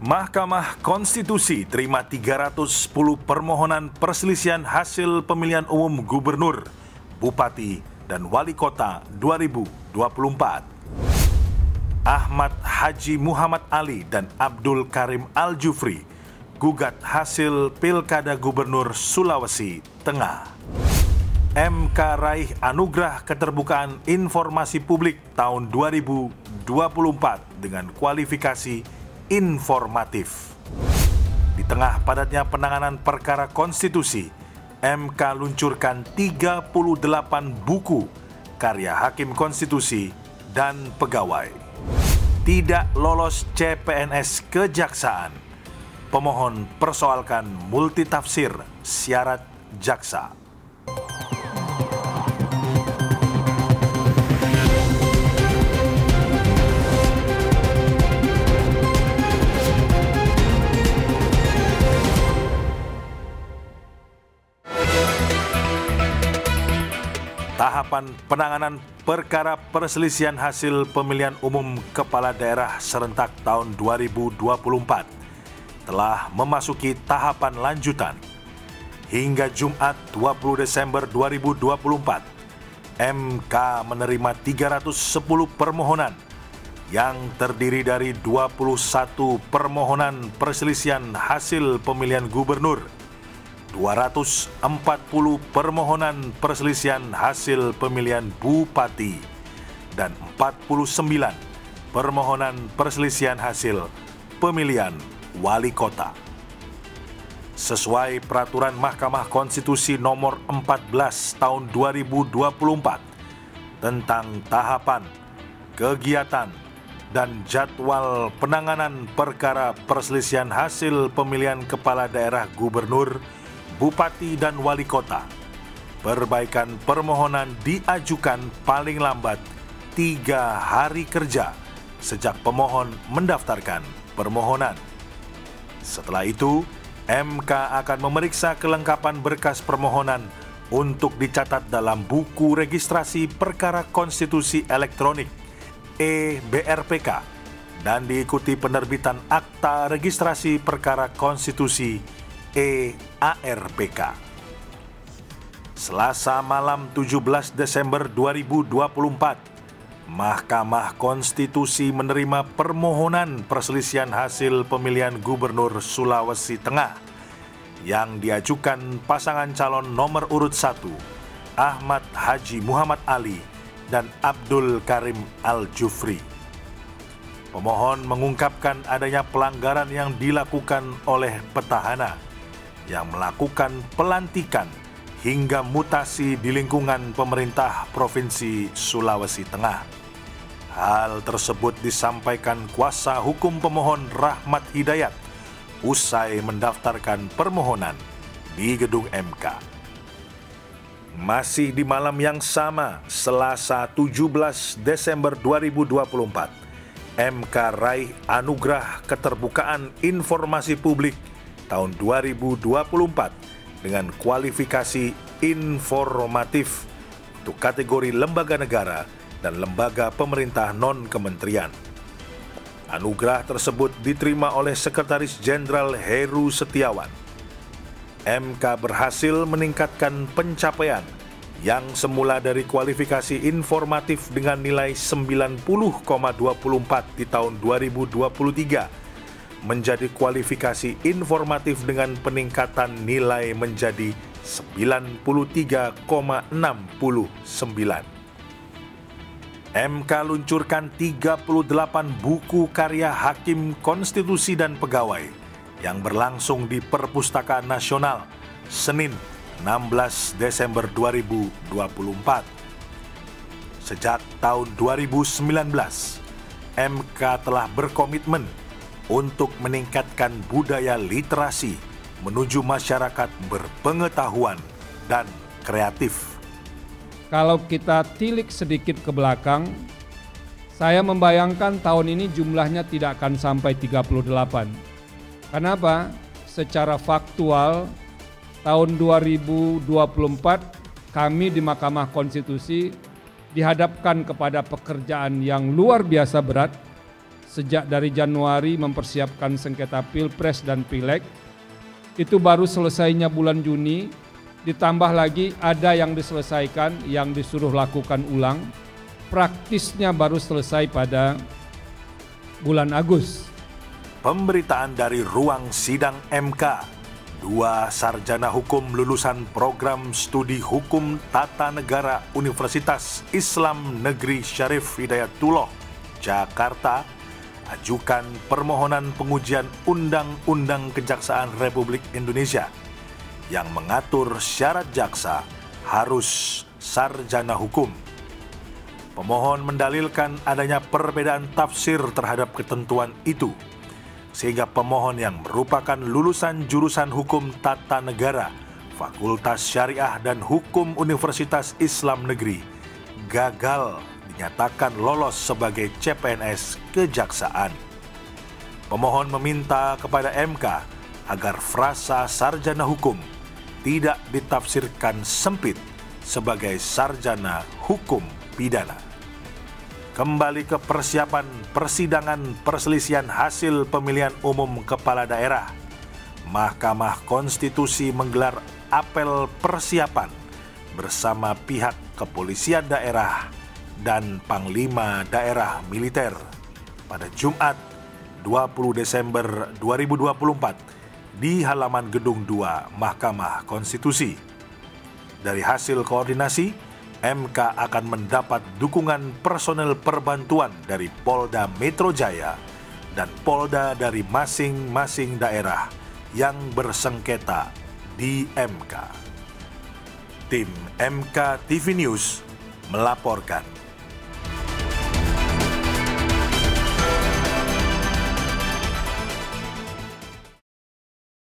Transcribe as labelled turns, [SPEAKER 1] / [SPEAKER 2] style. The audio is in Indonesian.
[SPEAKER 1] Mahkamah Konstitusi terima 310 permohonan perselisihan hasil pemilihan umum gubernur, bupati, dan wali kota 2024. Ahmad Haji Muhammad Ali dan Abdul Karim Al-Jufri gugat hasil Pilkada Gubernur Sulawesi Tengah. MK raih anugerah keterbukaan informasi publik tahun 2024 dengan kualifikasi informatif. Di tengah padatnya penanganan perkara konstitusi, MK luncurkan 38 buku karya hakim konstitusi dan pegawai. Tidak lolos CPNS Kejaksaan, pemohon persoalkan multitafsir syarat jaksa. Tahapan penanganan perkara perselisihan hasil pemilihan umum kepala daerah serentak tahun 2024 telah memasuki tahapan lanjutan. Hingga Jumat 20 Desember 2024, MK menerima 310 permohonan yang terdiri dari 21 permohonan perselisihan hasil pemilihan gubernur, 240 permohonan perselisihan hasil pemilihan bupati, dan 49 permohonan perselisihan hasil pemilihan wali kota. Sesuai peraturan Mahkamah Konstitusi nomor 14 tahun 2024 tentang tahapan, kegiatan, dan jadwal penanganan perkara perselisihan hasil pemilihan kepala daerah gubernur, bupati, dan wali kota, perbaikan permohonan diajukan paling lambat 3 hari kerja sejak pemohon mendaftarkan permohonan. Setelah itu, MK akan memeriksa kelengkapan berkas permohonan untuk dicatat dalam buku registrasi perkara konstitusi elektronik (e-BRPK) dan diikuti penerbitan akta registrasi perkara konstitusi e-ARPK. Selasa malam 17 Desember 2024, Mahkamah Konstitusi menerima permohonan perselisihan hasil pemilihan gubernur Sulawesi Tengah yang diajukan pasangan calon nomor urut 1, Ahmad Haji Muhammad Ali dan Abdul Karim Al-Jufri. Pemohon mengungkapkan adanya pelanggaran yang dilakukan oleh petahana yang melakukan pelantikan hingga mutasi di lingkungan pemerintah Provinsi Sulawesi Tengah. Hal tersebut disampaikan kuasa hukum pemohon Rahmat Hidayat usai mendaftarkan permohonan di gedung MK. Masih di malam yang sama, Selasa 17 Desember 2024, MK raih anugerah keterbukaan informasi publik tahun 2024 dengan kualifikasi informatif untuk kategori lembaga negara dan lembaga pemerintah non-kementerian. Anugerah tersebut diterima oleh Sekretaris Jenderal Heru Setiawan. MK berhasil meningkatkan pencapaian yang semula dari kualifikasi informatif dengan nilai 90,24 di tahun 2023 menjadi kualifikasi informatif dengan peningkatan nilai menjadi 93,69. MK luncurkan 38 buku karya hakim konstitusi dan pegawai yang berlangsung di Perpustakaan Nasional Senin 16 Desember 2024. Sejak tahun 2019, MK telah berkomitmen untuk meningkatkan budaya literasi menuju masyarakat berpengetahuan dan kreatif.
[SPEAKER 2] Kalau kita tilik sedikit ke belakang, saya membayangkan tahun ini jumlahnya tidak akan sampai 38. Kenapa? Secara faktual, tahun 2024 kami di Mahkamah Konstitusi dihadapkan kepada pekerjaan yang luar biasa berat, sejak dari Januari mempersiapkan sengketa Pilpres dan Pileg, itu baru selesainya bulan Juni, ditambah lagi ada yang diselesaikan, yang disuruh lakukan ulang, praktisnya baru selesai pada bulan Agustus.
[SPEAKER 1] Pemberitaan dari ruang sidang MK. 2 sarjana hukum lulusan program studi hukum tata negara Universitas Islam Negeri Syarif Hidayatullah, Jakarta, ajukan permohonan pengujian Undang-Undang Kejaksaan Republik Indonesia yang mengatur syarat jaksa harus sarjana hukum. Pemohon mendalilkan adanya perbedaan tafsir terhadap ketentuan itu, sehingga pemohon yang merupakan lulusan jurusan hukum tata negara, Fakultas Syariah dan Hukum Universitas Islam Negeri, gagal dinyatakan lolos sebagai CPNS Kejaksaan. Pemohon meminta kepada MK agar frasa sarjana hukum tidak ditafsirkan sempit sebagai sarjana hukum pidana. Kembali ke persiapan persidangan perselisihan hasil pemilihan umum kepala daerah. Mahkamah Konstitusi menggelar apel persiapan bersama pihak kepolisian daerah dan Panglima Daerah Militer pada Jumat 20 Desember 2024 di halaman Gedung 2 Mahkamah Konstitusi. Dari hasil koordinasi, MK akan mendapat dukungan personel perbantuan dari Polda Metro Jaya dan Polda dari masing-masing daerah yang bersengketa di MK. Tim MK TV News melaporkan.